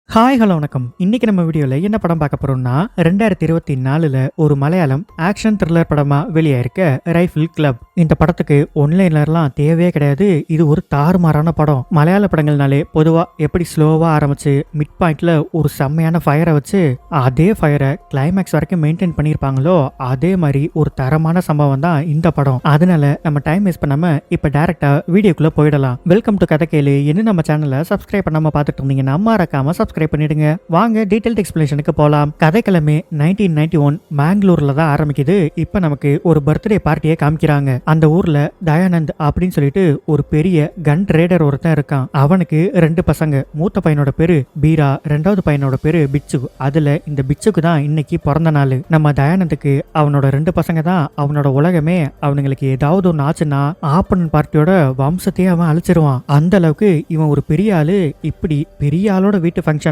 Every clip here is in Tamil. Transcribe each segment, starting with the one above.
ஹாய் ஹலோ வணக்கம். இன்னைக்கு நம்ம வீடியோவில் என்ன படம் பார்க்க போறோம்னா 2024 ஒரு மலையாளம் ஆக்ஷன் த்ரில்லர் படமா வெளியாயிருக்க ரைஃபிள் கிளப். இந்த படத்துக்கு ஒன்லைனர்லாம் தேவையே கிடையாது. இது ஒரு தாறுமாறான படம். மலையாள படங்கள்னாலே பொதுவா எப்படி ஸ்லோவா ஆரம்பிச்சு மிட் பாயிண்ட்ல ஒரு செம்மையான ஃபயரை வச்சு அதே ஃபயரை கிளைமேக்ஸ் வரைக்கும் மெயின்டைன் பண்ணியிருப்பாங்களோ அதே மாதிரி ஒரு தரமான சம்பவம் தான் இந்த படம். அதனால நம்ம டைம் வேஸ்ட் பண்ணாம இப்ப டைரக்டா வீடியோக்குள்ள போயிடலாம். வெல்கம் டு கதை கேளு. இன்னும் நம்ம சேனலை சப்ஸ்கிரைப் பண்ணாம பார்த்துட்டு இருந்தீங்கன்னா மறக்காம சப்ஸ்கிரைப் பண்ணிடுங்க. வாங்க டீடைல்ட் எக்ஸ்பிளனேஷனுக்கு போலாம். கதைக்கிழமை 1991 மேங்களூர்ல தான் ஆரம்பிக்குது. இப்ப நமக்கு ஒரு பர்த்டே பார்ட்டியை காமிக்கிறாங்க. அந்த ஊர்ல தயானந்த் அப்படின்னு சொல்லிட்டு ஒரு பெரிய கன் ட்ரேடர் ஒருத்தன் இருக்கான். அவனுக்கு 2 பசங்க. மூத்த பையனோட பேரு பீரா, 2வது பையனோட பேரு பிச்சு. அதுல இந்த பிச்சுக்கு தான் இன்னைக்கு பிறந்த நாள். நம்ம தயானந்துக்கு அவனோட 2 பசங்க தான் அவனோட உலகமே. அவனுங்களுக்கு ஏதாவது ஒன்று ஆச்சுன்னா ஆப்பனன் பார்ட்டியோட வம்சத்தையே அவன் அழிச்சிருவான். அந்த அளவுக்கு இவன் ஒரு பெரிய ஆளு. இப்படி பெரிய ஆளோட வீட்டு ஃபங்க்ஷன்னா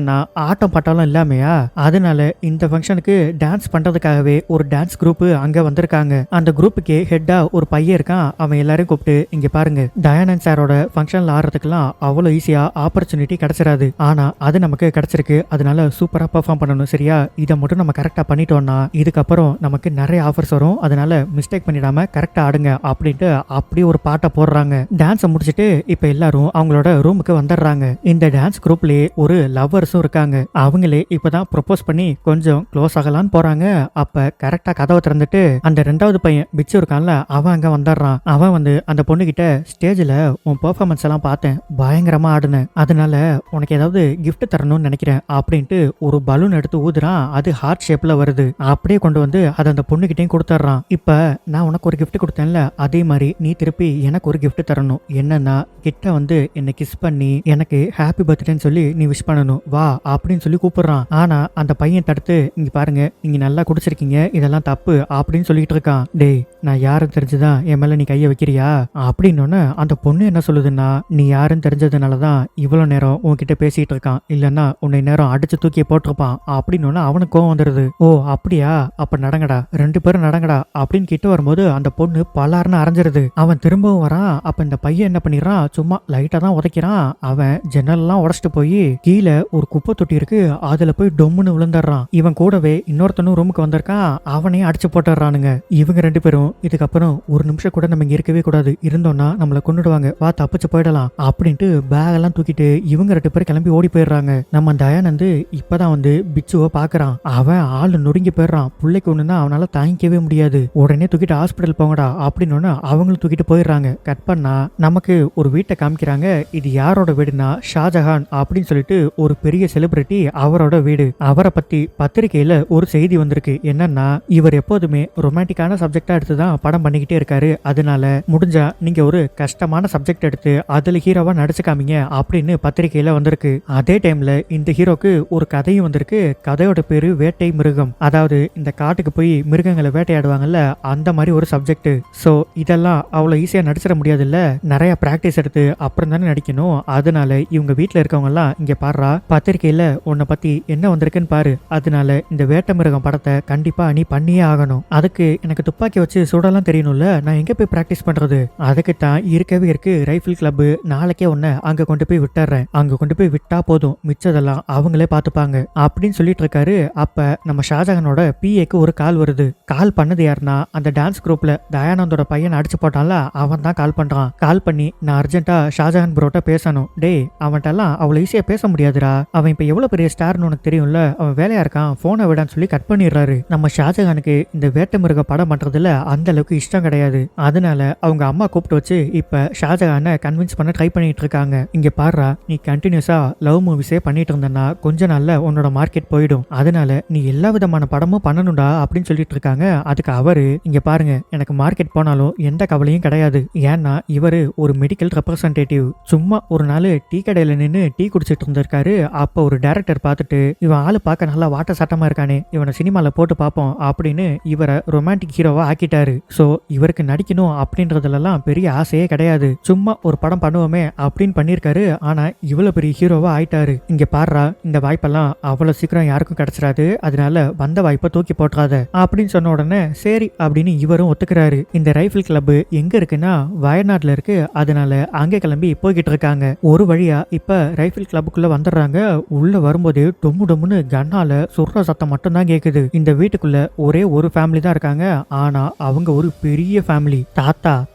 ஆட்டம் பாட்டாலும் இல்லாமையா, அதனால இந்த ஃபங்க்ஷனுக்கு டான்ஸ் பண்றதுக்காகவே ஒரு டான்ஸ் குரூப் அங்க வந்திருக்காங்க. அந்த குரூப்புக்கு ஹெட்டா ஒரு பையன் இருக்கான். அவன் எல்லாரையும் கூப்பிட்டு, இங்க பாருங்க, தயானந்த் சாரோட ஃபங்க்ஷன்ல ஆடுறதுக்கெல்லாம் அவ்வளவு ஈஸியா ஆப்பர்ச்சுனிட்டி கிடைச்சிடாது. ஆனா அது நமக்கு கிடைச்சிருக்கு. அதனால சூப்பரா பெர்ஃபார்ம் பண்ணணும். சரியா? இதை மட்டும் நம்ம கரெக்டா பண்ணிட்டோம்னா இதுக்கப்புறம் நமக்கு நிறைய ஆஃபர்ஸ் வரும். அதனால மிஸ்டேக் பண்ணிடாம கரெக்டா ஆடுங்க அப்படின்ட்டு அப்படி ஒரு பாட்டை போடுறாங்க. டான்ஸை முடிச்சுட்டு இப்ப எல்லாரும் அவங்களோட ரூமுக்கு வந்துடுறாங்க. இந்த டான்ஸ் குரூப்லயே ஒரு லவ்வர்ஸும் இருக்காங்க. அவங்களே இப்பதான் ப்ரொபோஸ் பண்ணி கொஞ்சம் க்ளோஸ் ஆகலான்னு போறாங்க. அப்ப கரெக்டா கதவை திறந்துட்டு அந்த 2வது பையன் பிச்சு இருக்கான்ல, அவன் அங்க வந்துடுறான். அவன் வந்து அந்த பொண்ணு கிட்ட, ஸ்டேஜ்ல உன் பெர்ஃபார்மன்ஸ் எல்லாம் பார்த்தேன், பயங்கரமா ஆடுனேன், அதனால உனக்கு ஏதாவது கிஃப்ட் தரணும்னு நினைக்கிறேன் அப்படின்ட்டு ஒரு பலூன் எடுத்து ஊதுறான். அது ஹார்ட் ஷேப்ல வருது. அப்படியே கொண்டு வந்து அதை அந்த பொண்ணு கிட்டையும் கொடுத்துட்றான். இப்ப நான் உனக்கு ஒரு கிஃப்ட் கொடுத்தேன்ல, அதே மாதிரி நீ திருப்பி எனக்கு ஒரு கிஃப்ட் தரணும். என்னன்னா, கிட்ட வந்து என்னை கிஸ் பண்ணி எனக்கு ஹாப்பி பர்த்டேன்னு சொல்லி நீ விஷ் பண்ணணும், வா அப்படின்னு சொல்லி கூப்பிடுறான். ஆனா அந்த பையன் தடுத்து, இங்க பாருங்க, நீங்க நல்லா குடிச்சிருக்கீங்க, இதெல்லாம் தப்பு அப்படின்னு சொல்லிட்டு இருக்கான். டேய், நான் யாருன்னு தெரிஞ்சுதான் என் மேல நீ கைய வைக்கிறியா அப்படின்னு அந்த பொண்ணு என்ன சொல்லுதுன்னா, நீ யாருன்னு தெரிஞ்சதுனாலதான் இவ்வளவு நேரம் உன்கிட்ட பேசிட்டு இருக்கான், இல்லன்னா உன்னை நேரம் அடிச்சு தூக்கி போட்டிருப்பான் அப்படின்னு அவனுக்கு கோவம் வந்துருது. ஓ அப்படியா, அப்ப நடங்கடா, 2 பேரும் நடங்கடா அப்படின்னு கிட்ட வரும்போது அந்த பொண்ணு பலாருன்னு அரைஞ்சிருது. அவன் திரும்பவும் வரான். அப்ப இந்த பையன் என்ன பண்ணிடுறான், சும்மா லைட்டா தான் உதைக்கிறான். அவன் ஜன்னல் எல்லாம் உடச்சிட்டு போய் கீழே ஒரு குப்பை தொட்டி இருக்கு, அதுல போய் டொம்முன்னு விழுந்துடுறான். இவன் கூடவே இன்னொருத்தனும் ரூமுக்கு வந்திருக்கான். அவனையும் அடிச்சு போட்டுறானுங்க. இவங்க 2 பேரும் இதுக்கப்புறம் ஒரு நிமிஷம் கூட நம்ம இங்க இருக்கவே கூடாது, இருந்தோம்னா நம்மளை கொண்டுடுவாங்க, வா தப்பிச்சு போயிடலாம் அப்படின்ட்டு பேக் எல்லாம் தூக்கிட்டு இவங்க 2 பேரும் கிளம்பி ஓடி போயிடுறாங்க. நம்ம தயானந்து இப்பதான் வந்து பிச்சுவை பாக்குறான். அவன் ஆளு நொறுங்கி போயிடுறான். பிள்ளைக்கு ஒண்ணுன்னா அவனால தாங்கிக்கவே முடியாது. உடனே தூக்கிட்டு ஹாஸ்பிட்டல் போங்கடா அப்படின்னு அவங்களும் தூக்கிட்டு போயிடுறாங்க. கட் பண்ணா நமக்கு ஒரு வீட்டை காமிக்கிறாங்க. இது யாரோட வீடுனா, ஷாஜஹான் அப்படின்னு சொல்லிட்டு ஒரு பெரிய செலிபிரிட்டி, அவரோட வீடு. அவரை பத்தி பத்திரிகையில ஒரு செய்தி வந்திருக்கு. என்னன்னா, இவர் எப்போதுமே ரொமான்டிக்கான சப்ஜெக்டா எடுத்துதான் படம் பண்ணிக்கிட்டே இருக்காரு. அதனால முடிஞ்சா நீங்க ஒரு கஷ்டமான சப்ஜெக்ட் எடுத்து அதுல ஹீரோவா நடிச்சு காமிங்க அப்படின்னு பத்திரிகையில வந்திருக்கு. அதே டைம்ல இந்த ஹீரோக்கு ஒரு கதையும் வந்திருக்கு. கதையோட பேரு வேட்டை மிருகம். அதாவது இந்த காட்டுக்கு போய் மிருகங்களை வேட்டையாடுவாங்கல்ல, அந்த மாதிரி ஒரு சப்ஜெக்ட். சோ இதெல்லாம் அவ்வளவு ஈஸியா நடிச்சிட முடியாது இல்ல, நிறைய பிராக்டிஸ் எடுத்து அப்புறம் தானே நடிக்கணும். அதனால இவங்க வீட்டுல இருக்கவங்க எல்லாம், இங்க பாடுறா, பத்திரிகையில உன்னை பத்தி என்ன வந்திருக்குன்னு பாரு, அதனால இந்த வேட்டை மிருகம் படத்தை கண்டிப்பா நீ பண்ணியே ஆகணும். அதுக்கு எனக்கு துப்பாக்கி வச்சு சுடலாம் தெரியணும்ல, நான் எங்க போய் பிராக்டிஸ் பண்றது? அதுக்கு தான் இருக்கவே இருக்கு ரைஃபிள் கிளப். நாளைக்கே உன்னை அங்க கொண்டு போய் விட்டுறேன், அங்க கொண்டு போய் விட்டா போதும், மிச்சதெல்லாம் அவங்களே பாத்துப்பாங்க அப்படின்னு சொல்லிட்டு இருக்காரு. அப்ப நம்ம ஷாஜகானோட பிஏக்கு ஒரு கால் வருது. கால் பண்ணது யாருன்னா, அந்த டான்ஸ் குரூப்ல தயானந்தோட பையன் அடிச்சு போட்டான்ல, அவன் தான் கால் பண்றான். கால் பண்ணி, நான் அர்ஜென்ட்டா ஷாஜகான் ப்ரோட்ட பேசணும். டேய், அவன்கிட்ட எல்லாம் அவ்வளவு ஈஸியா பேச முடியாதுடா, அவன் இப்ப எவ்வளவு பெரிய ஸ்டார்னு உனக்கு தெரியும்ல, அவன் வேலையா இருக்கான், போனை விடான்னு சொல்லி கட் பண்ணிடுறாரு. நம்ம ஷாஜகானுக்கு இந்த வேட்டை மிருக படம் பண்றதுல அந்த அளவுக்கு இஷ்டம் கிடையாது. அதனால அவங்க அம்மா கூப்பிட்டு வச்சு இப்ப ஷாஜகானை கன்வின்ஸ் பண்ண ட்ரை பண்ணிட்டு இருக்காங்க. இங்க பாருடா, நீ கண்டினியூஸா லவ் மூவிஸே பண்ணிட்டு இருந்தனா கொஞ்ச நாள்ல உன்னோட மார்க்கெட் போயிடும். அதனால நீ எல்லா விதமான படமும் பண்ணணும்டா அப்படின்னு சொல்லிட்டு இருக்காங்க. அதுக்கு அவரு, இங்க பாருங்க, எனக்கு மார்க்கெட் போனாலும் எந்த கவலையும் கிடையாது. ஏன்னா இவரு ஒரு மெடிக்கல் ரெப்ரசன்டேட்டிவ். சும்மா ஒரு நாள் டீ கடையில நின்று டீ குடிச்சிட்டு இருந்திருக்காரு. அப்ப ஒரு டைரக்டர் பார்த்துட்டு, இவன் ஆளு பார்க்க நல்லா வாட்ட சட்டமா இருக்கானே, இவனை சினிமால போட்டு பார்ப்போம் அப்படின்னு இவரை ரொமான்டிக் ஹீரோவா ஆக்கிட்டாரு. சோ இவருக்கு நடிக்கணும் அப்படின்றதுலாம் பெரிய ஆசையே கிடையாது. சும்மா ஒரு படம் பண்ணுவோமே அப்படின்னு பண்ணிருக்காரு. ஆனா இவ்வளவு பெரிய ஹீரோவா ஆயிட்டாரு. இங்க பாடுறா, இந்த வாய்ப்பெல்லாம் அவ்வளவு சீக்கிரம் யாருக்கும் கிடைச்சிடாது, அதனால வந்த வாய்ப்பை தூக்கி போட்டுறாத அப்படின்னு சொன்ன உடனே சரி அப்படின்னு இவரும் ஒத்துக்கிறாரு. இந்த ரைஃபிள் கிளப் எங்க இருக்குன்னா வயநாட்டுல இருக்கு. அதனால அங்க கிளம்பி போய்கிட்டு இருக்காங்க. ஒரு வழியா இப்ப ரைஃபிள் கிளப்புக்குள்ள வந்துடுறாங்க. உள்ள வரும்போதே டொம்மு டொம்முன்னு கண்ணால சுடுற சத்தம் மட்டும்தான் கேக்குது. இந்த வீட்டுக்குள்ள ஒரே ஒரு ஃபேமிலி தான் இருக்காங்க. ஆனா அவங்க ஒரு பெரிய ஃபேமிலி.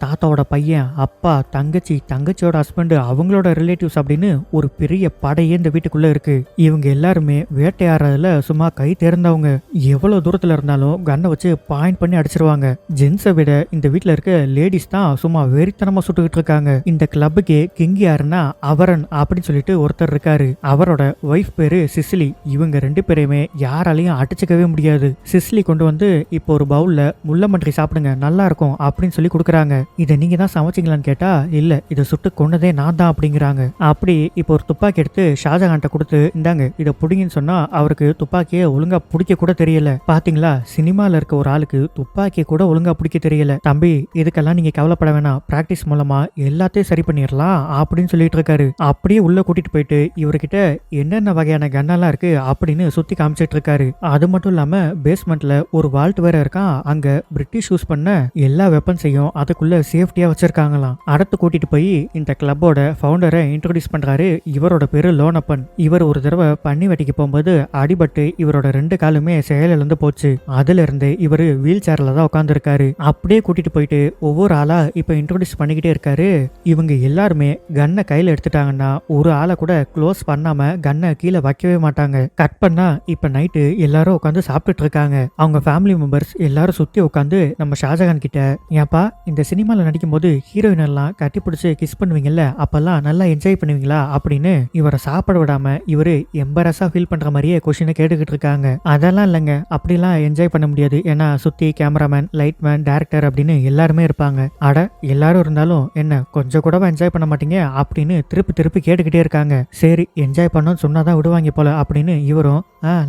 தாத்தாவோட பையன், அப்பா, தங்கச்சி, தங்கச்சியோட ஹஸ்பண்ட், அவங்களோட ரிலேட்டிவ்ஸ் அப்படின்னு ஒரு பெரிய படையே இந்த வீட்டுக்குள்ள இருக்கு. இவங்க எல்லாருமே வேட்டையாடுறதுல சும்மா கை தேர்ந்தவங்க. எவ்வளவு தூரத்துல இருந்தாலும் கண்ணை வச்சு பாயிண்ட் பண்ணி அடிச்சிருவாங்க. ஜென்ஸை விட இந்த வீட்டுல இருக்க லேடிஸ் தான் சும்மா வெறித்தனமா சுட்டுக்கிட்டு இருக்காங்க. இந்த கிளப்புக்கு கிங் யாருன்னா அவரன் அப்படின்னு சொல்லிட்டு ஒருத்தர் இருக்காரு. அவரோட ஒய்ஃப் பேரு சிசிலி. இவங்க 2 பேரையுமே யாராலையும் அடிச்சுக்கவே முடியாது. சிசிலி கொண்டு வந்து இப்போ ஒரு பவுல்ல முள்ளமன்றி சாப்பிடுங்க, நல்லா இருக்கும் அப்படின்னு சொல்லி கொடுக்குறாங்க. இதை நீங்க தான் சமைச்சிங்களான்னு கேட்டா இல்ல, இதை சுட்டு கொண்டதே நான் தான் அப்படிங்கிறாங்க. அப்படி இப்போ ஒரு துப்பாக்கி எடுத்து ஷாஜகான்ட்ட கொடுத்து இந்தாங்க இதை புடிங்கன்னு சொன்னா அவருக்கு துப்பாக்கியை ஒழுங்கா பிடிக்க கூட தெரியல. பாத்தீங்களா, சினிமால இருக்க ஒரு ஆளுக்கு துப்பாக்கியை கூட ஒழுங்கா பிடிக்க தெரியல. தம்பி இதுக்கெல்லாம் நீங்க கவலைப்பட வேணாம், பிராக்டிஸ் மூலமா எல்லாத்தையும் சரி பண்ணிடலாம் அப்படின்னு சொல்லிட்டு இருக்காரு. அப்படியே உள்ள கூட்டிட்டு போயிட்டு இவர்கிட்ட என்னென்ன வகையான கன்னெல்லாம் இருக்கு அப்படின்னு சுத்தி காமிச்சிட்டு இருக்காரு. அது மட்டும் இல்லாம பேஸ்மெண்ட்ல ஒரு வால்ட் வேற இருக்கான். அங்க பிரிட்டிஷ் யூஸ் பண்ண எல்லா வெப்பன்ஸையும் அதுக்குள்ள சேஃப்டியா வச்சிருக்காங்களாம். அடுத்து கூட்டிட்டு போய் இந்த கிளப்போட ஃபவுண்டரை இன்ட்ரோடியூஸ் பண்றாரு. இவரோட பேரு லோனப்பன். இவர் ஒரு தடவை பன்னி வெட்டிக்கு போகும்போது அடிபட்டு இவரோட 2 காலுமே செயலிழந்து போச்சு. அதுல இருந்து இவரு வீல் சேர்ல தான் உட்கார்ந்து இருக்காரு. அப்படியே கூட்டிட்டு போயிட்டு ஒவ்வொரு ஆளா இப்ப இன்ட்ரோடியூஸ் பண்ணிக்கிட்டே இருக்காரு. இவங்க எல்லாருமே கன்னை கையில எடுத்துட்டாங்கன்னா ஒரு ஆளை கூட க்ளோஸ் பண்ணாம கன்னை கீழே வைக்கவே மாட்டாங்க. கட் பண்ணா இப்ப நைட்டு எல்லாரும் உட்காந்து சாப்பிட்டுட்டு இருக்காங்க. அவங்க ஃபேமிலி மெம்பர்ஸ் எல்லாரும் சுத்தி உட்காந்து நம்ம ஷாஜகான் கிட்ட, ஏப்பா இந்த சினிமால நடிக்கும் போது ஹீரோயின் எல்லாம் கட்டி பிடிச்சு கிஸ் பண்ணுவீங்கல்ல, அப்பெல்லாம் நல்லா என்ஜாய் பண்ணுவீங்களா அப்படின்னு இவரை சாப்பிட விடாம இவரு எம்பரஸா ஃபீல் பண்ற மாதிரியே கொஸ்டினை கேட்டுக்கிட்டு இருக்காங்க. அதெல்லாம் இல்லைங்க, அப்படிலாம் என்ஜாய் பண்ண முடியாது. ஏன்னா சுத்தி கேமராமேன், லைட்மேன், டைரக்டர் அப்படின்னு எல்லாருமே இருப்பாங்க. அட எல்லாரும் இருந்தாலும் என்ன கொஞ்சம் கூட என்ஜாய் பண்ண மாட்டீங்க அப்படின்னு திருப்பி கேட்டுக்கிட்டே இருக்காங்க. சரி என்ஜாய் பண்ணணும்னு சொன்னாதான் விடுவாங்க போல அப்படின்னு இவரும்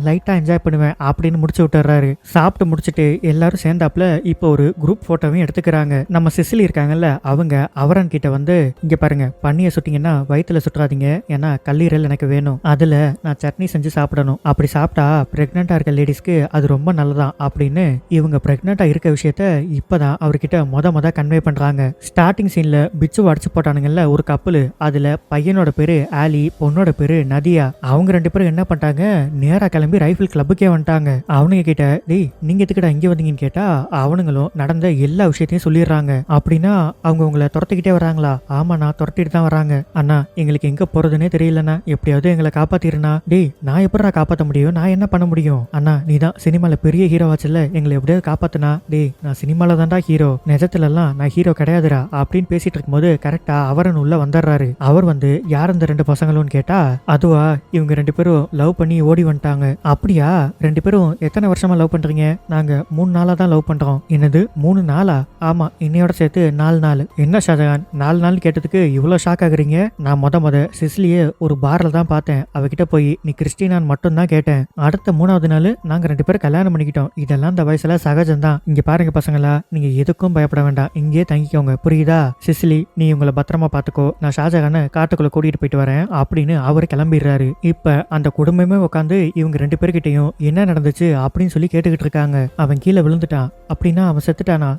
லைட்டா என்ஜாய் பண்ணுவேன் அப்படின்னு முடிச்சு விட்டுறாரு. சாப்பிட்டு முடிச்சுட்டு எல்லாரும் சேர்ந்தாப்புல இப்போ ஒரு குரூப் போட்டோவையும் எடுத்துக்கிறாங்க. நம்ம சிசிலி இருக்காங்கல்ல, அவங்க அவரன் கிட்ட வந்து இங்க பாருங்க, பண்ணிய சுட்டிங்கன்னா வயிற்றுல சுற்றாதீங்க, ஏன்னா கல்லீரல் எனக்கு வேணும், அதுல நான் சட்னி செஞ்சு சாப்பிடணும், அப்படி சாப்பிட்டா பிரெக்னெண்டா இருக்க லேடிஸ்க்கு அது ரொம்ப நல்லதான் அப்படின்னு இவங்க பிரெக்னெண்டா இருக்க விஷயத்த இப்பதான் அவர்கிட்ட மொத கன்வே பண்றாங்க. ஸ்டார்டிங் சீன்ல பிச்சு அடிச்சு போட்டானுங்கல்ல ஒரு கப்பல், அதுல பையனோட பேரு ஆலி, பொண்ணோட பேரு நதியா. அவங்க 2 பேரும் என்ன பண்ணிட்டாங்க, நேரா கிளம்பி ரைஃபிள் கிளப்புக்கே வந்துட்டாங்க. அவனுங்க கிட்ட டேய் நீங்க எதுக்கிட்ட இங்க வந்தீங்கன்னு கேட்டா அவனுங்களும் நடந்த எல்லா விஷயத்தையும் சொல்லிடுறாங்க. அப்படின்னா அவங்க உங்களை துரத்திக்கிட்டே வராங்களா? ஆமா நான் துரத்திட்டு தான் வராங்க. அண்ணா எங்களுக்கு எங்க போறதுன்னே தெரியலண்ணா, எப்படியாவது எங்களை காப்பாத்திருண்ணா. டேய் நான் எப்படா காப்பாற்ற முடியும், நான் என்ன பண்ண முடியும்? அண்ணா நீ தான் சினிமால பெரிய ஹீரோ ஆச்சுல்ல, எங்களை எப்படியாவது காப்பாத்துனா. டேய் நான் சினிமால தான்டா ஹீரோ, நிஜத்துல எல்லாம் நான் ஹீரோ கிடையாதுடா அப்படின்னு பேசிட்டு இருக்கும்போது கரெக்டா அவரன் உள்ள வந்துடுறாரு. அவர் வந்து யார் இந்த 2 பசங்களும் கேட்டா அதுவா இவங்க 2 பேரும் லவ் பண்ணி ஓடி வந்துட்டாங்க. அப்படியா 2 பேரும் எத்தனை வருஷமா லவ் பண்றீங்க? நாங்க 3 நாளா தான் லவ் பண்றோம். என்னது 3 நாளா? ஆமா இன்னையோட சேர்த்து 4 நாள். என்ன ஷாஜகான் 4 நாள் கேட்டதுக்கு இவ்வளவு ஷாக் ஆகுறீங்க? நான் முத சிசிலிய ஒரு பார்ல தான் பார்த்தேன். அவகிட்ட போய் நீ கிறிஸ்டினான்னு மட்டும் தான் கேட்டேன். அடுத்த 3வது நாள் நாங்க 2 பேரும் கல்யாணம் பண்ணிக்கிட்டோம். இதெல்லாம் இந்த வயசுல சகஜம்தான். இங்க பாருங்க பசங்களா, நீங்க எதுக்கும் பயப்பட வேண்டாம், இங்கேயே தங்கிக்கோங்க புரியுதா? சிசிலி நீ உங்களை பத்திரமா பாத்துக்கோ, நான் ஷாஜகானை காட்டுக்குள்ள கூட்டிட்டு போயிட்டு வரேன் அப்படின்னு அவரு கிளம்பிடுறாரு. இப்ப அந்த குடும்பமே உட்காந்து இவங்க 2 பேர்கிட்டையும் என்ன நடந்துச்சு அப்படின்னு சொல்லி கேட்டுக்கிட்டு இருக்காங்க. அவன் கீழே விழுந்துட்டான். அப்படின்னா அவன் செத்துட்டானா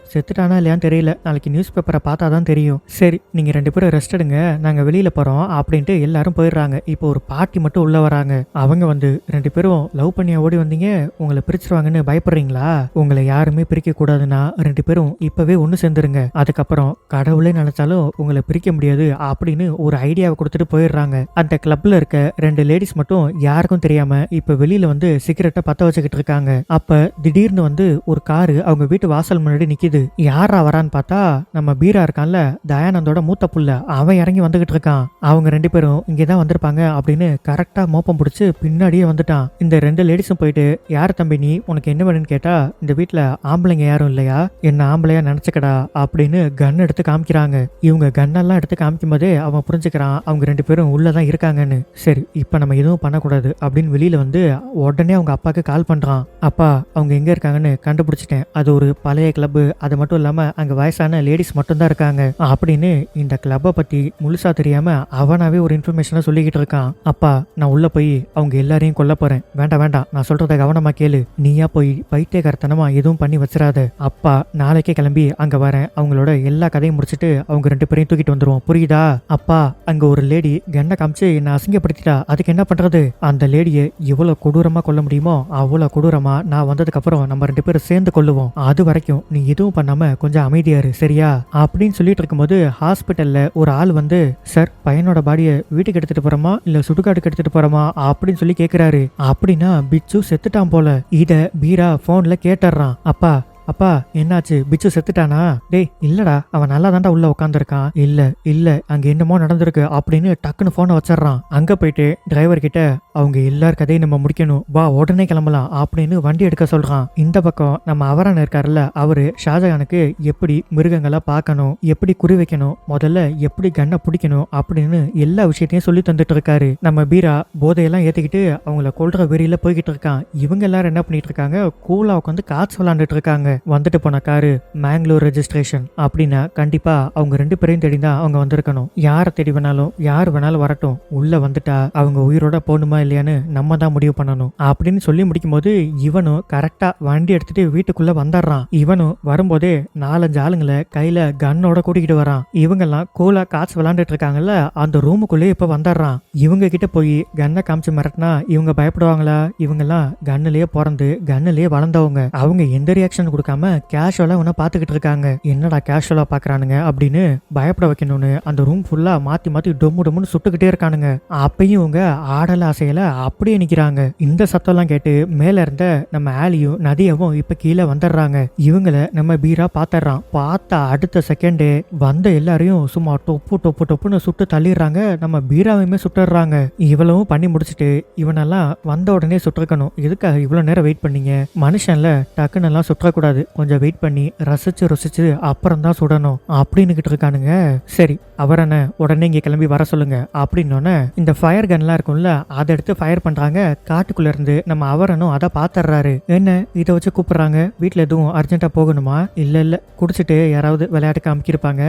இல்லையான்னு தெரியல, நாளைக்கு நியூஸ் பேப்பரை பார்த்தாதான் தெரியும். சரி நீங்க 2 பேரும் ரெஸ்ட் எடுங்க, நாங்க வெளியில போறோம் அப்படின்ட்டு எல்லாரும் போயிடுறாங்க. இப்போ ஒரு பாட்டி மட்டும் உள்ள வராங்க. அவங்க வந்து 2 பேரும் லவ் பண்ணி ஓடி வந்தீங்க, உங்களை பிரிச்சிருவாங்கன்னு பயப்படுறீங்களா? உங்களை யாருமே பிரிக்க கூடாதுன்னா 2 பேரும் இப்பவே ஒண்ணு சேர்ந்துருங்க, அதுக்கப்புறம் கடவுளே நினைச்சாலும் உங்களை பிரிக்க முடியாது அப்படின்னு ஒரு ஐடியாவை கொடுத்துட்டு போயிடுறாங்க. அந்த கிளப்ல இருக்க 2 லேடிஸ் மட்டும் யாருக்கும் தெரியாம இப்ப வெளியில வந்து சிகரெட்டை பத்த வச்சுக்கிட்டு இருக்காங்க. அப்ப திடீர்னு வந்து ஒரு காரு அவங்க வீட்டு வாசல் முன்னாடி நிக்குது. யாரா வரான்னு பார்த்தா நம்ம பீரா இருக்கான்ல, தயானந்தோட மூத்த புள்ள, அவன் இறங்கி வந்துகிட்டு இருக்கான். அவங்க 2 பேரும் இங்கதான் வந்திருப்பாங்க அப்படின்னு கரெக்டா மோப்பம் பிடிச்சு பின்னாடியே வந்துட்டான். இந்த 2 லேடிஸும் போயிட்டு யார் தம்பி நீ, உனக்கு என்ன வேணும்னு கேட்டா இந்த வீட்டுல ஆம்பளைங்க யாரும் இல்லையா, என்ன ஆம்பளையா நினைச்சுக்கடா அப்படின்னு கன் எடுத்து காமிக்கிறாங்க. இவங்க கன்னெல்லாம் எடுத்து காமிக்கும் போதே அவன் புரிஞ்சுக்கிறான் அவங்க 2 பேரும் உள்ளதான் இருக்காங்கன்னு. சரி இப்ப நம்ம எதுவும் பண்ணக்கூடாது அப்படின்னு வெளியில வந்து உடனே அவங்க அப்பாக்கு கால் பண்றான். அப்பா அவங்க எங்க இருக்காங்கன்னு கண்டுபிடிச்சிட்டேன், அது ஒரு பழைய கிளப், அது மட்டும் இல்லாம அங்க வயசான லேடிஸ் மட்டும் தான் இருக்காங்க அப்படின்னு இந்த கிளப்பை பத்தி முழுசா தெரியாம அவனாவே ஒரு இன்ஃபர்மேஷனை சொல்லிக்கிட்டு இருக்கான். அப்பா நான் உள்ள போய் அவங்க எல்லாரையும் கொல்ல போறேன், வேண்டாம் நான் சொல்றத கவனமா கேளு, நீயா போய் பைத்தியக்காரத்தனமா எதுவும் பண்ணி வச்சிடாத. அப்பா நாளைக்கே கிளம்பி அங்க வரேன், அவங்களோட எல்லா கதையும் முடிச்சுட்டு அவங்க 2 பேரையும் தூக்கிட்டு வந்துருவோம் புரியுதா? அப்பா அங்க ஒரு லேடி கண்ணை காமிச்சு என்ன அசிங்கப்படுத்திட்டா அதுக்கு என்ன பண்றது? அந்த லேடியை எவ்வளவு கொடூரமா கொல்ல முடியுமோ அவ்வளவு கொடூரமா நான் வந்ததுக்கு அப்புறம் நம்ம 2 பேரும் சேர்ந்து கொள்ளுவோம். அது வரைக்கும் நீ எதுவும் பண்ணாம கொஞ்சம் அமைதியா இரு, சரியா? அப்படின்னு சொல்லிட்டு இருக்கும்போது ஹாஸ்பிட்டல்ல ஒரு ஆள் வந்து, சார் பையனோட பாடியை வீட்டுக்கு எடுத்துட்டு போறோமா இல்ல சுடுகாட்டுக்கு எடுத்துட்டு போறோமா அப்படின்னு சொல்லி கேக்குறாரு. அப்படின்னா பிச்சு செத்துட்டான் போல. இத பீரா போன்ல கேட்டுறான். அப்பா அப்பா என்னாச்சு, பிச்சு செத்துட்டானா? டேய் இல்லடா, அவன் நல்லா தாண்டா உள்ள உட்காந்துருக்கான். இல்ல அங்க என்னமோ நடந்திருக்கு அப்படின்னு டக்குன்னு போனை வச்சிடறான். அங்க போயிட்டு டிரைவர் கிட்ட அவங்க எல்லார் கதையும் நம்ம முடிக்கணும், வா உடனே கிளம்பலாம் அப்படின்னு வண்டி எடுக்க சொல்றான். இந்த பக்கம் நம்ம அவரான் இருக்காருல்ல, அவரு ஷாஜகானுக்கு எப்படி மிருகங்களை பார்க்கணும், எப்படி குறி வைக்கணும், முதல்ல எப்படி கண்ணை பிடிக்கணும் அப்படின்னு எல்லா விஷயத்தையும் சொல்லி தந்துட்டு இருக்காரு. நம்ம பீரா போதையெல்லாம் ஏத்திக்கிட்டு அவங்கள கொல்ற வெறியில போய்கிட்டு இருக்கான். இவங்க எல்லாரும் என்ன பண்ணிட்டு இருக்காங்க, கூலா உட்காந்து காட்சி விளாண்டுட்டு இருக்காங்க. வந்துட்டு போன காரு மேங்களூர் ரெஜிஸ்ட்ரேஷன் அப்படின்னா கண்டிப்பா அவங்க 2 பேரையும் தேடி தான் அவங்க வந்திருக்கணும். யாரை தேடி வேணாலும் யார் வேணாலும் வரட்டும், உள்ள வந்துட்டா அவங்க உயிரோட போகணுமா இல்லையான்னு நம்ம தான் முடிவு பண்ணணும் அப்படின்னு சொல்லி முடிக்கும் போது இவனும் கரெக்டா வண்டி எடுத்துட்டு வீட்டுக்குள்ள வந்துடுறான். இவனும் வரும்போதே 4-5 ஆளுங்களை கையில கன்னோட கூட்டிக்கிட்டு வரான். இவங்க எல்லாம் கூலா காட்சி விளாண்டுட்டு இருக்காங்கல்ல, அந்த ரூமுக்குள்ளே இப்ப வந்துடுறான். இவங்க கிட்ட போய் கன்னை காமிச்சு மிரட்டினா இவங்க பயப்படுவாங்களா? இவங்க எல்லாம் கன்னுலயே பிறந்து கன்னுலயே வளர்ந்தவங்க. அவங்க எந்த ரியாக்ஷன் கொடுக்காம கேஷுவலா உன்ன பாத்துக்கிட்டு இருக்காங்க. என்னடா கேஷுவலா பாக்குறானுங்க அப்படின்னு பயப்பட வைக்கணும்னு அந்த ரூம் ஃபுல்லா மாத்தி மாத்தி டொம்முன்னு சுட்டுக்கிட்டே இருக்கானுங்க. அப்பயும் இவங்க ஆடல அசையல அப்படியே நிக்கிறாங்க. இந்த சத்தம் எல்லாம் கேட்டு மேல இருந்த நம்ம ஆலியும் நதியவும் இப்ப கீழே வந்துடுறாங்க. இவங்கள நம்ம பீரா பாத்துறான். பார்த்த அடுத்த செகண்டே வந்த எல்லாரையும் சும்மா டொப்புன்னு சுட்டு தள்ளிடுறாங்க. நம்ம பீராவையுமே சுட்டுறாங்க. இவ்வளவும் பண்ணி முடிச்சுட்டு இவனெல்லாம் வந்த உடனே சுட்டிருக்கணும். எதுக்காக இவ்வளவு நேரம் வெயிட் பண்ணீங்க? மனுஷன்ல டக்குன்னு எல்லாம் சுற்றக்கூடாது, கொஞ்சம் வெயிட் பண்ணி ரசிச்சு அப்புறம் தான் சுடணும் அப்படின்னுகிட்டு இருக்கானுங்க. சரி அவரனை உடனே இங்க கிளம்பி வர சொல்லுங்க அப்படின்னு இந்த ஃபயர் கன்லாம் இருக்கும்ல, அதை எடுத்து ஃபயர் பண்றாங்க. காட்டுக்குள்ள இருந்து நம்ம அவரனும் அதை பாத்துறாரு. என்ன இதை வச்சு கூப்பிடுறாங்க, வீட்டுல எதுவும் அர்ஜென்ட்டா போகணுமா? இல்ல குடிச்சிட்டு யாராவது விளையாட்டுக்கு அமுக்கிருப்பாங்க,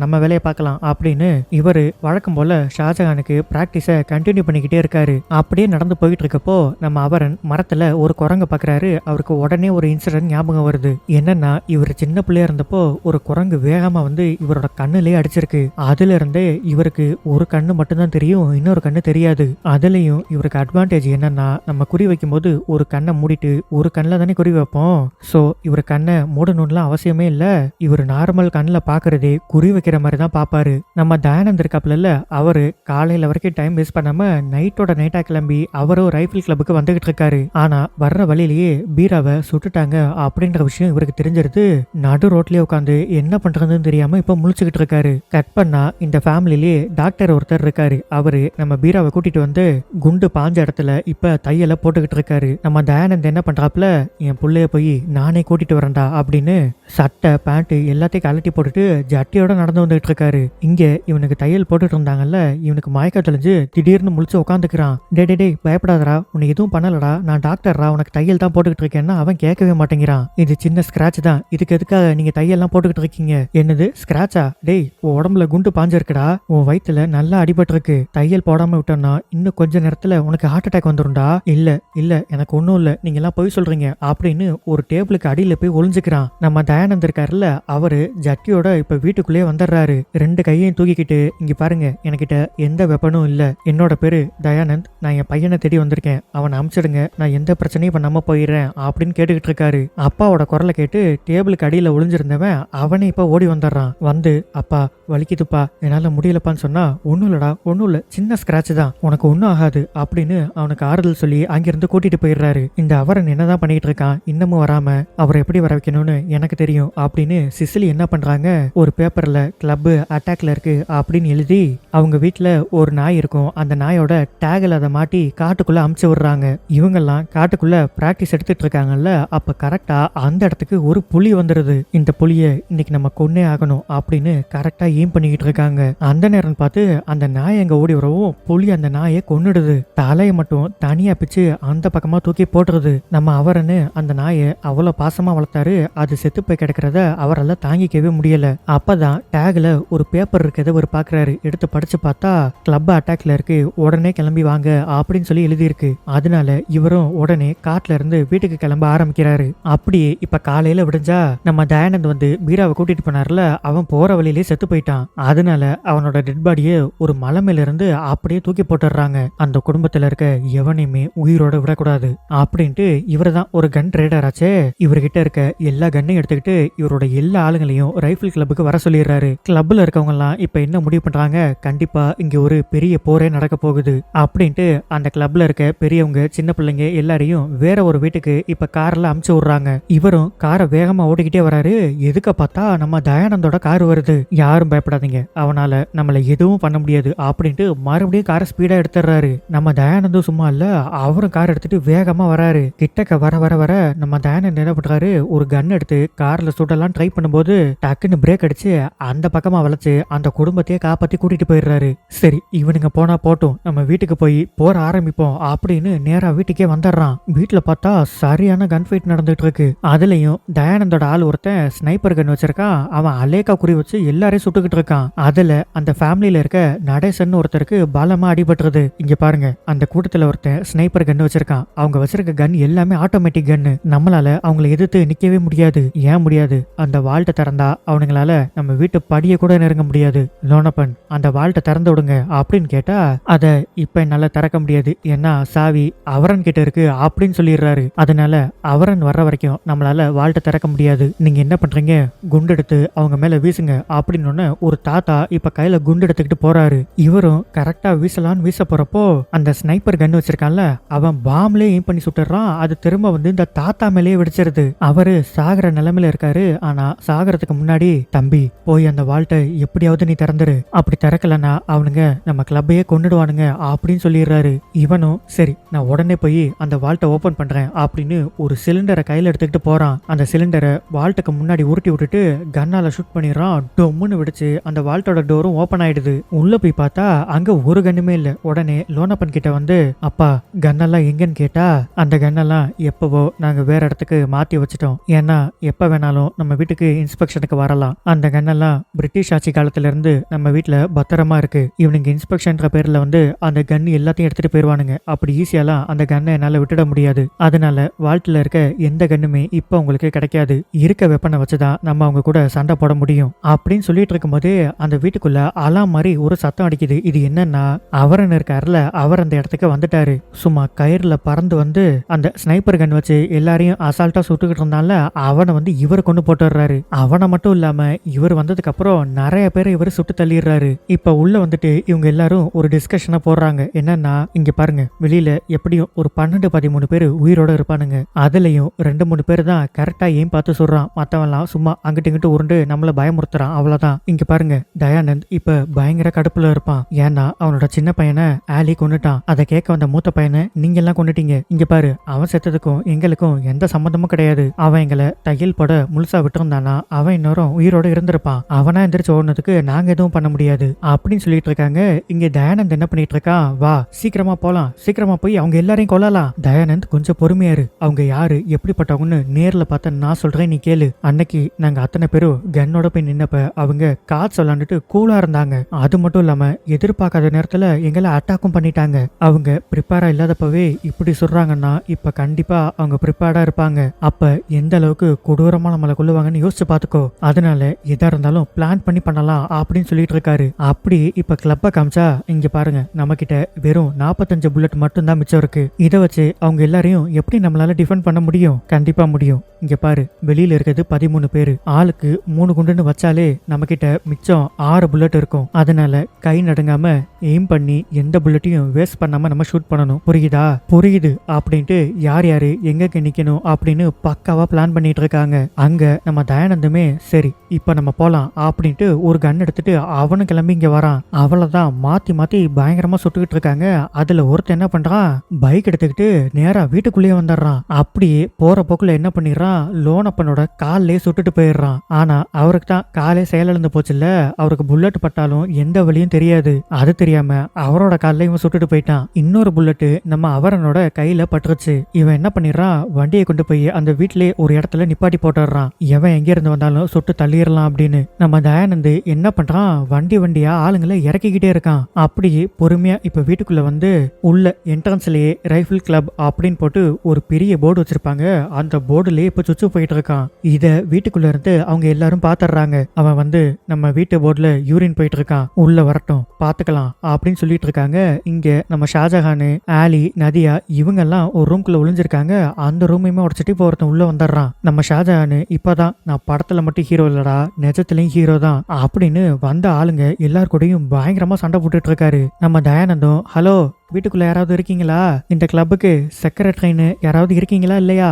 நம்ம வேலையை பார்க்கலாம் அப்படின்னு இவரு வழக்கம் போல ஷாஜகானுக்கு பிராக்டிஸ கண்டினியூ பண்ணிக்கிட்டே இருக்காரு. அப்படியே நடந்து போயிட்டு இருக்கப்போ நம்ம அவரன் மரத்துல ஒரு குரங்க பாக்குறாரு. அவருக்கு உடனே ஒரு இன்சிடென்ட் ஞாபகம் வருது. என்னன்னா இவர் சின்ன பிள்ளையா இருந்தப்போ ஒரு குரங்கு வேகமா வந்து இவரோட கண்ணுலயே அடிச்சிருக்கு. அதுல இருந்தே இவருக்கு ஒரு கண்ணு மட்டும்தான் தெரியும், இன்னொரு கண்ணு தெரியாது. அதுலயும் இவருக்கு அட்வான்டேஜ் என்னன்னா, நம்ம குறி வைக்கும் போது ஒரு கண்ணை மூடிட்டு ஒரு கண்ணில் தானே குறி வைப்போம். சோ இவர் கண்ணை மூடணும்லாம் அவசியமே இல்ல. இவர் நார்மல் கண்ணில் பாக்குறதே குறி வைக்கிற மாதிரி தான் பாப்பாரு. நம்ம தயானந்த் இருக்காப்ல, அவரு காலையில வரைக்கும் டைம் வேஸ்ட் பண்ணாம நைட்டோட நைட்டா கிளம்பி அவரும் ரைஃபிள் கிளப்புக்கு வந்துகிட்டு இருக்காரு. ஆனா வர்ற வழியிலேயே பீராவை சுட்டுட்டாங்க அப்படின்ற விஷயம் இவருக்கு தெரிஞ்சிருது. நடு ரோட்லயே உட்காந்து என்ன பண்றதுன்னு தெரியாம இப்ப முழிச்சுக்கிட்டு இருக்காரு. கட் பண்ணா இந்த ஃபேமிலிலேயே டாக்டர் ஒருத்தர் இருக்காரு. அவரு நம்ம பீராவை கூட்டிட்டு வந்து குண்டு பாஞ்ச இடத்துல இப்ப தையல போட்டுக்கிட்டு இருக்காரு. நம்ம தயானந்த் என்ன பண்றாப்ல, என் புள்ளைய போய் நானே கூட்டிட்டு வரேன்டா அப்படின்னு சட்டை பேண்ட் எல்லாத்தையும் கலட்டி போட்டுட்டு ஜட்டியோட நடந்து வந்துகிட்டு இருக்காரு. இங்க இவனுக்கு தையல் போட்டுட்டு இருந்தாங்கல்ல, இவனுக்கு மயக்க தெளிஞ்சு திடீர்னு முழிச்சு உட்காந்துக்கிறான். டே பயப்படாதரா, உனக்கு எதுவும் பண்ணலடா, நான் டாக்டர்ரா, உனக்கு தையல் தான் போட்டுக்கிட்டு இருக்கேன்னா அவன் கேட்கவே மாட்டேங்கிறான். இது சின்ன ஸ்கிராட்ச் தான், இதுக்கு எதுக்காக நீங்க தையெல்லாம் போட்டுக்கிட்டு இருக்கீங்க? என்னது ஸ்கிராட்சா? டேய் உன் உடம்புல குண்டு பாஞ்சிருக்குடா, உன் வயித்துல நல்லா அடிபட்டு இருக்கு, தையல் போடாம விட்டோம்னா இன்னும் கொஞ்ச நேரத்துல உனக்கு ஹார்ட் அட்டாக் வந்துரும்டா. இல்ல எனக்கு ஒன்னும் இல்ல, நீங்க எல்லாம் போய் சொல்றீங்க அப்படின்னு ஒரு டேபிளுக்கு அடியில போய் ஒளிஞ்சுக்கிறான். நம்ம தயானந்த் இருக்காருல்ல, அவரு ஜட்டியோட இப்ப வீட்டுக்குள்ளேயே வந்துடுறாரு. 2 கையையும் தூக்கிக்கிட்டு, இங்க பாருங்க என்கிட்ட எந்த வெப்பனும் இல்ல, என்னோட பேரு தயானந்த், நான் என் பையனை தேடி வந்திருக்கேன், அவனை அனுப்பிச்சிடுங்க, நான் எந்த பிரச்சனையும் பண்ணாம போயிடுறேன் அப்படின்னு கேட்டுக்கிட்டு இருக்காரு. அப்பாவோட குரலை கேட்டு டேபிளுக்கு அடியில ஒளிஞ்சிருந்தவன் அவனே இப்ப ஓடி வந்துடுறான். வந்து அப்பா வலிக்குதுப்பா, என்னால முடியலப்பான்னு சொன்னா, ஒன்னும் இல்ல சின்ன ஸ்கிராட்ச் தான், உனக்கு ஒன்னும் ஆகாது அப்படின்னு அவனுக்கு ஆறுதல் சொல்லி அங்கிருந்து கூட்டிட்டு போயிடுறாரு. இந்த அவரன் என்னதான் பண்ணிட்டு இருக்கான், இன்னமும் வராம அவரை எப்படி வர வைக்கணும்னு எனக்கு தெரியும் அப்படின்னு சிசிலி என்ன பண்றாங்க, ஒரு பேப்பர்ல கிளப் அட்டாக்ல இருக்கு அப்படின்னு எழுதி அவங்க வீட்டுல ஒரு நாய் இருக்கும், அந்த நாயோட டேக்ல அதை மாட்டி காட்டுக்குள்ள அமுச்சு விடுறாங்க. இவங்கெல்லாம் காட்டுக்குள்ள பிராக்டிஸ் எடுத்துட்டு இருக்காங்கல்ல, அப்ப கரெக்டா அந்த இடத்துக்கு ஒரு புலி வந்துருது. இந்த புலிய இன்னைக்கு நம்ம கொன்னே ஆகணும் அப்படின்னு கரெக்டா ஏம் பண்ணிக்கிட்டு இருக்காங்க. அந்த நேரம் பார்த்து அந்த நாய் எங்க ஓடி வரவும் புலி அந்த நாயை கொன்னுடுது. தலையை மட்டும் தனியா பிச்சு அந்த பக்கமா தூக்கி போட்டுருது. நம்ம அவரன்னு அந்த நாயை அவ்வளவு பாசமா வளர்த்தாரு, அது செத்து போய் கிடக்கிறத அவரால் தாங்கிக்கவே முடியல. அப்பதான் டேக்ல ஒரு பேப்பர் இருக்கிறத ஒரு பாக்குறாரு. எடுத்து படிச்சு பார்த்தா கிளப் அட்டாக்ல இருக்கு, உடனே கிளம்பி வாங்க அப்படின்னு சொல்லி எழுதியிருக்கு. அதனால இவரும் உடனே காட்டுல இருந்து வீட்டுக்கு கிளம்ப ஆரம்பிக்கிறாரு. அப்படியே இப்ப காலையில விடிஞ்சா நம்ம தயானந்த் வந்து பீராவை கூட்டிட்டு போனார்ல, அவன் போற வழியிலே செத்து போயிட்டான். அது அதனால அவனோட டெட் பாடியை ஒரு மலை மேல இருந்து அப்படியே தூக்கி போட்டுடுறாங்க. அந்த குடும்பத்துல இருக்க எவனையுமே உயிரோட விடக்கூடாது அப்படின்ட்டு இவரு தான் ஒரு கன் ட்ரேடர் ஆச்சே. இவர்கிட்ட இருக்க எல்லா கன்னையும் எடுத்துக்கிட்டு இவரோட எல்லா ஆளுங்களையும் ரைஃபிள் கிளப்புக்கு வர சொல்லிடுறாரு. கிளப்ல இருக்கவங்க எல்லாம் இப்ப என்ன முடிவு பண்றாங்க, கண்டிப்பா இங்க ஒரு பெரிய போரே நடக்க போகுது அப்படின்ட்டு அந்த கிளப்ல இருக்க பெரியவங்க சின்ன பிள்ளைங்க எல்லாரையும் வேற ஒரு வீட்டுக்கு இப்ப கார்ல அமுச்சு விடுறாங்க. இவரும் காரை வேகமா ஓடிக்கிட்டே வராரு. எதுக்க பார்த்தா நம்ம தயானந்தோட கார் வருது. யாரும் பயப்படாதீங்க, அவனால நம்மள எதுவும் பண்ண முடியாது அப்படின்ட்டு மறுபடியும் காரை ஸ்பீடா எடுத்துறாரு. நம்ம தயானந்தும் சும்மா இல்ல, அவரும் கார் எடுத்துட்டு வேகமா வராரு. கிட்டக்க வர வர வர நம்ம தயானந்த் என்ன பண்றாரு, ஒரு கன் எடுத்து கார்ல சுடலாம் ட்ரை பண்ணும்போது டக்குன்னு பிரேக் அடிச்சு அந்த பக்கமா வளைச்சு அந்த குடும்பத்தையே காப்பாத்தி கூட்டிட்டு போயிடுறாரு. சரி இவனுங்க போனா போட்டும், நம்ம வீட்டுக்கு போய் போற ஆரம்பிப்போம் அப்படின்னு நேரா வீட்டுக்கே வந்துடுறான். வீட்டுல பார்த்தா சரியான கன் ஃபைட் நடந்துட்டு இருக்கு. அதுலயும் தயானந்தோட ஆள் ஒருத்தன் ஸ்னைப்பர் கன் வச்சிருக்கான். அவன் அலேக்கா குறி வச்சு எல்லாரையும் சுட்டுக்கிட்டு இருக்கான். அதுல அந்த ஃபேமிலியில இருக்க நடேசன் ஒருத்தருக்கு பலமா அடிபட்டுருது. இங்க பாருங்க, அந்த கூட்டத்துல ஒருத்தன் ஸ்னைப்பர் கன் வச்சிருக்கான். அவங்க வச்சிருக்க கன் எல்லாமே ஆட்டோமேட்டிக் கன்னு. நம்மளால அவங்களை எதிர்த்து நிக்கவே முடியாது. ஏன் முடியாது? அந்த வால்ட்டை திறந்தா அவனுங்களால நம்ம வீட்டு படியை கூட நெருங்க முடியாது. லோனப்பன், அந்த வால்ட்டை திறந்து விடுங்க அப்படின்னு கேட்டா அத இப்ப என்னால திறக்க முடியாது, ஏன்னா சாவி அவரன் கிட்ட இருக்கு அப்படின்னு சொல்லிடுறாரு. அதனால அவரன் வர்ற வரைக்கும் நம்மளால வால்ட்டை திறக்க முடியாது. நீங்க என்ன பண்றீங்க, குண்டு எடுத்து அவங்க மேல வீசுங்க அப்படின்னு ஒரு தாத்தா இப்ப கையில குண்டு எடுத்துக்கிட்டு போறாரு. இவரும் கரெக்டா வீசலான்னு வீச போறப்போ அந்த ஸ்னைப்பர் கன் வச்சிருக்கான்ல, அவன் பாம்லே எய்ம் பண்ணி சுட்டுறான். அது திரும்ப வந்து இந்த தாத்தா மேலேயே வெடிச்சிருது. அவரு சாகிற நிலைமையில இருக்காரு. ஆனா சாகறதுக்கு முன்னாடி, தம்பி போய் அந்த வால்ட்டை எப்படியாவது நீ திறந்துரு, அப்படி திறக்கலன்னா அவனுங்க நம்ம கிளப்பையே கொண்டுடுவானுங்க அப்படின்னு சொல்லிடுறாரு. இவனும் சரி நான் உடனே போய் அந்த வால்ட்டை ஓபன் பண்றேன் அப்படின்னு ஒரு சிலிண்டரை கையில எடுத்துக்கிட்டு போறான். அந்த சிலிண்டரை வால்ட்டுக்கு முன்னாடி உருட்டி விட்டுட்டு கன்னால ஷூட் பண்ணிடுறான். டொம்முன்னு வெடிச்சு அந்த வால்ட்டோட டோரும் ஓபன் ஆயிடுது. உள்ள போய் பார்த்தா அங்க ஒரு கன்னுமே இல்ல. உடனே லோனப்பன் கிட்ட வந்து, அப்பா கன்னெல்லாம் எங்கன்னு கேட்டா, அந்த கன்னெல்லாம் எப்பவோ நாங்க வேற இடத்துக்கு மாத்தி வச்சிட்டோம், ஏன்னா எப்ப வேணாலும் நம்ம வீட்டுக்கு இன்ஸ்பெக்ஷனுக்கு வரலாம். அந்த கன்னெல்லாம் பிரிட்டிஷ் ஆட்சி காலத்துல இருந்து நம்ம வீட்டுல பத்திரமா இருக்கு. இவனுங்க இன்ஸ்பெக்ஷன்ற பேர்ல வந்து அந்த கன் எல்லாத்தையும் எடுத்துட்டு போயிருவானுங்க. அப்படி ஈஸியாலாம் அந்த கன்னை என்னால விட்டுட முடியாது. அதனால வால்ட்ல இருக்க எந்த கன்னுமே இப்ப உங்களுக்கு கிடைக்காது. இருக்க வெப்பனை வச்சுதான் நம்ம அவங்க கூட சண்டை போட முடியும் அப்படின்னு சொல்லிட்டு இருக்கும்போது அந்த வீட்டுக்குள்ள அலாம் மாதிரி ஒரு சத்தம் அடிக்குது. இது என்னன்னா, அவரன் இருக்காருல, அவர் அந்த இடத்துக்கு வந்துட்டாரு. சும்மா கயிறுல பறந்து வந்து அந்த ஸ்னைப்பர் கன் வச்சு எல்லாரையும் அசால்ட்டா சுட்டுக்கிட்டு இருந்தால அவனை வந்து இவர் கொண்டு போட்டுறாரு. அவனை மட்டும் இல்லாம இவர் வந்ததுக்கு அப்புறம் நிறைய பேரை இவர் சுட்டு தள்ளிடுறாரு. இப்ப உள்ள வந்துட்டு இவங்க எல்லாரும் ஒரு டிஸ்கஷனை போடுறாங்க. என்னன்னா, இங்க பாருங்க, வெளியில எப்படியும் ஒரு 12-13 பேர் உயிரோட இருப்பானுங்க. அதுலயும் 2-3 பேர் தான் கரெக்டா ஏன் பார்த்து சொல்றான். மத்தவெல்லாம் சும்மா அங்கிட்டு இங்கிட்டு உருண்டு நம்மள பயமுறுத்துறான், அவ்வளவுதான். இங்க பாருங்க, தயானந்த் இப்ப பயங்கர கடுப்புல இருப்பான். ஏன்னா அவனோட சின்ன பையனை ஆலி கொண்டுட்டான். அதை கேட்க வந்த மூத்த பையனை நீங்க எல்லாம் கொண்டுட்டீங்க. இங்க பாரு, அவன் செத்ததுக்கும் எங்களுக்கும் எந்த சம்பந்தமும் கிடையாது. அவன் எங்களை தையல் போட முழுசா விட்டுருந்தானா அவன் இன்னொரும் உயிரோட இருந்திருப்பான். அவனா எந்திரிச்சு ஓடுனதுக்கு நாங்க எதுவும் பண்ண முடியாது அப்படின்னு சொல்லிட்டு இருக்காங்க. இங்க தயானந்த் என்ன பண்ணிட்டு இருக்கான், வா சீக்கிரமா போலாம், சீக்கிரமா போய் அவங்க எல்லாரையும் கொல்லலாம். தயானந்த் கொஞ்சம் பொறுமையாரு, அவங்க யாரு எப்படிப்பட்டவங்கன்னு நேர்ல பார்த்த நான் சொல்றேன், நீ கேளு. அன்னைக்கு நாங்க அத்தனை பேரும் கன்னோட போய் நின்னப்ப அவங்க காட்ஸ் விளாண்டுட்டு கூலா இருந்தாங்க. அது மட்டும் இல்லாம எதிர்பார்க்காத நேரத்துல எங்களை அட்டாக்கும் பண்ணிட்டாங்க. அவங்க ப்ரிப்பேரா இல்லாதப்பவே இப்படி சொல்றாங்கன்னா இப்ப கண்டிப்பா அவங்க ப்ரிப்பேர்டா இருப்பாங்க. அப்ப எந்த அளவுக்கு கொடூரமா நம்மளை கொல்லுவாங்கன்னு யோசிச்சு பாத்துக்கோ. அதனால எதா இருந்தாலும் பிளான் பண்ணி பண்ணலாம் அப்படின்னு சொல்லிட்டு இருக்காரு. அப்படி இப்ப கிளப்ப காமிச்சா, இங்க பாருங்க, நம்ம கிட்ட வெறும் 45 புல்லட் மட்டும் தான் மிச்சம் இருக்கு. இதை வச்சு அவங்க எல்லாரையும் எப்படி நம்மளால டிஃபெண்ட் பண்ண முடியும்? கண்டிப்பா முடியும். இங்க பாரு, வெளியில இருக்கிறது 13 பேரு, ஆளுக்கு 3 குண்டுன்னு வச்சாலே நம்ம கிட்ட மிச்சம் 6 புல்லட் இருக்கும். அதனால கை நடுங்காம எய்ம் பண்ணி எந்த புல்லட்டையும் வேஸ்ட் பண்ணாம நம்ம ஷூட் பண்ணணும், புரியுதா? புரியுது அப்படின்ட்டு யார் யாரு எங்க நிக்கணும் அப்படின்னு பக்காவா பிளான் பண்ணிட்டு இருக்காங்க. அங்க நம்ம தயானந்தமே சரி இப்ப நம்ம போலாம் அப்படின்ட்டு ஒரு கன் எடுத்துட்டு அவனும் கிளம்பி இங்க வரான். அவ்வளவுதான், மாத்தி மாத்தி பயங்கரமா சுட்டுக்கிட்டு இருக்காங்க. அதுல ஒருத்தன் என்ன பண்றான், பைக் எடுத்துக்கிட்டு நேரா வீட்டுக்குள்ளேயே வந்துடுறான். அப்படியே போற போக்குல என்ன பண்ணிடுறான், லோனப்பனோட கால்லே சுட்டுட்டு போயிடுறான். ஆனா அவருக்கு தான் காலே செயலிழந்து போச்சுல்ல, அவருக்கு புல்லட் பட்டாலும் எந்த வழியும் தெரியாது. அது தெரியாம அவரோட கால்ல இவன் சுட்டுட்டு போயிட்டான். இன்னொரு புல்லட் நம்ம அவரனோட கையில பட்டுருச்சு. இவன் என்ன பண்ணிடுறான், வண்டியை கொண்டு போய் அந்த வீட்லயே ஒரு இடத்துல நிப்பாட்டி போட்டுறான். எவன் எங்க இருந்து வந்தாலும் சுட்டு தள்ளிடலாம் அப்படின்னு. நம்ம தயானந்த் என்ன பண்றான், வண்டியா ஆளுங்களை இறக்கிக்கிட்டே இருக்கான். அப்படியே பொறுமையா இப்ப வீட்டுக்குள்ள வந்து உள்ள என்ட்ரன்ஸ்லயே ரைஃபிள் கிளப் அப்படின்னு போட்டு ஒரு பெரிய போர்டு வச்சிருப்பாங்க. அந்த போர்டுலயே இப்ப சுச்சு போயிட்டு இருக்கான். இத வீட்டுக்குள்ள இருந்து அவங்க எல்லாரும் பாத்துறாங்க. அவன் வந்து நம்ம வீட்டு போர்டு போர்டுல யூரின் போயிட்டு இருக்கான், உள்ள வரட்டும் பாத்துக்கலாம் அப்படின்னு சொல்லிட்டு இருக்காங்க. இங்க நம்ம ஷாஜஹான், ஆலி, நதியா இவங்க எல்லாம் ஒரு ரூம்குள்ள ஒளிஞ்சிருக்காங்க. அந்த ரூமையுமே உடச்சிட்டு இப்போ ஒருத்தன் உள்ள வந்துடுறான். நம்ம ஷாஜஹான், இப்பதான் நான் படத்துல மட்டும் ஹீரோ இல்லடா, நிஜத்திலயும் ஹீரோ தான் அப்படின்னு வந்த ஆளுங்க எல்லார் கூடயும் பயங்கரமா சண்டை போட்டுட்டு இருக்காரு. நம்ம தயானந்தும், ஹலோ வீட்டுக்குள்ள யாராவது இருக்கீங்களா, இந்த கிளப்புக்கு செக்ரட்டரின்னு யாராவது இருக்கீங்களா இல்லையா?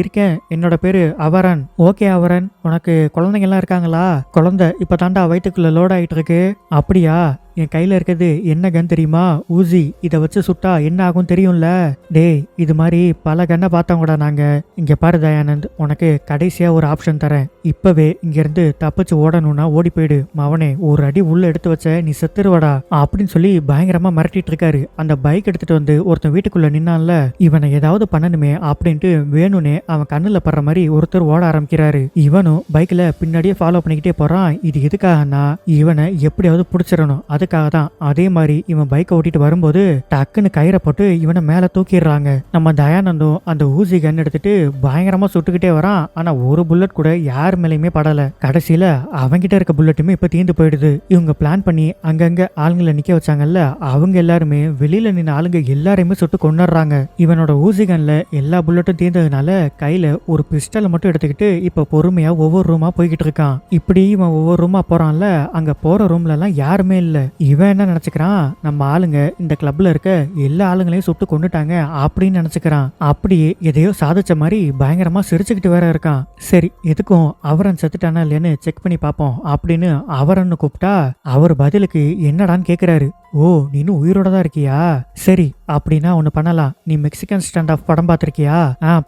இருக்கேன், என்னோட பேரு அவரன். ஓகே அவரன், உனக்கு குழந்தைங்க எல்லாம் இருக்காங்களா? குழந்தை இப்ப தாண்டா வயிற்றுக்குள்ள லோட் ஆயிட்டு இருக்கு. அப்படியா? என் கையில இருக்கிறது என்ன கன் தெரியுமா? ஊசி. இதை வச்சு சுட்டா என்ன ஆகும் தெரியும்ல? டேய், இது மாதிரி பல கண்ணை பார்த்தவங்கடா நாங்க. இங்க பாரு தயானந்த், உனக்கு கடைசியா ஒரு ஆப்ஷன் தரேன். இப்பவே இங்க இருந்து தப்பிச்சு ஓடணும்னா ஓடி போயிடு. மவனே, ஒரு அடி உள்ள எடுத்து வச்ச நீ செத்துருவடா அப்படின்னு சொல்லி பயங்கரமா மிரட்டிட்டு இருக்காரு. அந்த பைக் எடுத்துட்டு வந்து ஒருத்தன் வீட்டுக்குள்ள நின்னான்ல, இவனை ஏதாவது பண்ணணுமே அப்படின்ட்டு வேணும்னே அவன் கண்ணுல படுற மாதிரி ஒருத்தர் ஓட ஆரம்பிக்கிறாரு. இவனும் பைக்ல பின்னாடியே ஃபாலோ பண்ணிக்கிட்டே போறான். இது எதுக்காகனா இவனை எப்படியாவது பிடிச்சிடணும், அதுக்காக தான். அதே மாதிரி இவன் பைக்கை ஓட்டிட்டு வரும்போது டக்குன்னு கயிறை போட்டு இவனை மேல தூக்கிடுறாங்க. நம்ம தயானந்தும் அந்த ஊசி கன் எடுத்துட்டு பயங்கரமா சுட்டுக்கிட்டே வரான். ஆனா ஒரு புல்லட் கூட யார் மேலேயுமே படல. கடைசியில அவங்கிட்ட இருக்க புல்லட்டுமே இப்ப தீந்து போயிடுது. இவங்க பிளான் பண்ணி அங்கங்க ஆளுங்களை நிக்க வச்சாங்கல்ல, அவங்க எல்லாருமே வெளியில நின்ன ஆளுங்க எல்லாரையுமே சுட்டு கொண்டுறாங்க. இவனோட ஊசி கன்ல எல்லா புல்லட்டும் தீர்ந்ததுனால கையில ஒரு பிஸ்டலை மட்டும் எடுத்துக்கிட்டு இப்ப பொறுமையா ஒவ்வொரு ரூமா போய்கிட்டு இருக்கான். இப்படி இவன் ஒவ்வொரு ரூமா போறான்ல, அங்க போற ரூம்ல எல்லாம் யாருமே இல்ல. இவன் என்ன நினைச்சுக்கிறான், நம்ம ஆளுங்க இந்த கிளப்ல இருக்க எல்லா ஆளுங்களையும் சுட்டு கொண்டுட்டாங்க அப்படின்னு நினைச்சுக்கிறான். அப்படியே எதையோ சாதிச்ச மாதிரி பயங்கரமா சிரிச்சுக்கிட்டு வேற இருக்கான். சரி, எதுக்கும் அவரன் செத்துட்டானா இல்லையான்னு செக் பண்ணி பார்ப்போம் அப்படின்னு அவரன்னு கூப்பிட்டா அவர் பதிலுக்கு என்னடான்னு கேக்குறாரு. ஓ, நீனும் உயிரோட தான் இருக்கியா? சரி, அப்படின்னா ஒண்ணு பண்ணலாம். நீ மெக்சிகன் ஸ்டாண்ட் ஆஃப் படம் பார்த்திருக்கியா?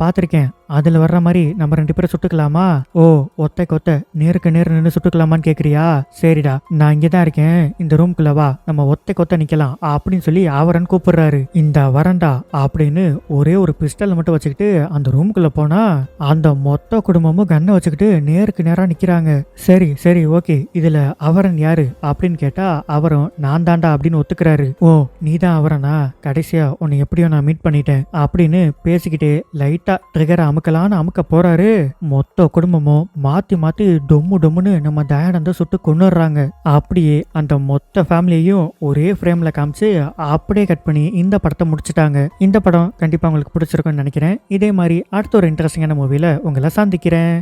பார்த்திருக்கேன். அதுல வர்ற மாதிரி நம்ம 2 பேரும் சுட்டுக்கலாமா? ஓ, ஒத்தை கொத்த நேருக்கு நேர் நின்று சுட்டுக்கலாமான்னு கேக்குறியா? சரிடா, நான் இங்கதான் இருக்கேன், இந்த ரூம்குள்ள வா, நம்ம ஒத்தை கொத்த நிக்கலாம் அப்படின்னு சொல்லி அவரன் கூப்பிடுறாரு. இந்த வரண்டா அப்படின்னு ஒரே ஒரு பிஸ்டல் மட்டும் வச்சுக்கிட்டு அந்த ரூம்குள்ள போனா அந்த மொத்த குடும்பமும் கண்ணை வச்சுக்கிட்டு நேருக்கு நேரா நிக்கிறாங்க. சரி சரி, ஓகே, இதுல அவரன் யாரு அப்படின்னு கேட்டா அவரும் நான் தாண்டா அப்படின்னு ஒத்துக்கிறாரு. ஓ, நீதான் அவரனா? கடைசியா உன்னை எப்படியோ நான் மீட் பண்ணிட்டேன் அப்படின்னு பேசிக்கிட்டே லைட்டா ட்ரிகரை அமுக்கலான்னு அமுக்க போறாரு. மொத்த குடும்பமும் மாத்தி மாத்தி டொம்மு டொம்முன்னு நம்ம தயானந்த சுட்டு கொண்டுறாங்க. அப்படியே அந்த மொத்த ஃபேமிலியையும் ஒரே ஃப்ரேம்ல காமிச்சு அப்படியே கட் பண்ணி இந்த படத்தை முடிச்சுட்டாங்க. இந்த படம் கண்டிப்பா உங்களுக்கு பிடிச்சிருக்கும்னு நினைக்கிறேன். இதே மாதிரி அடுத்த ஒரு இன்ட்ரெஸ்டிங்கான மூவில உங்களை சந்திக்கிறேன்.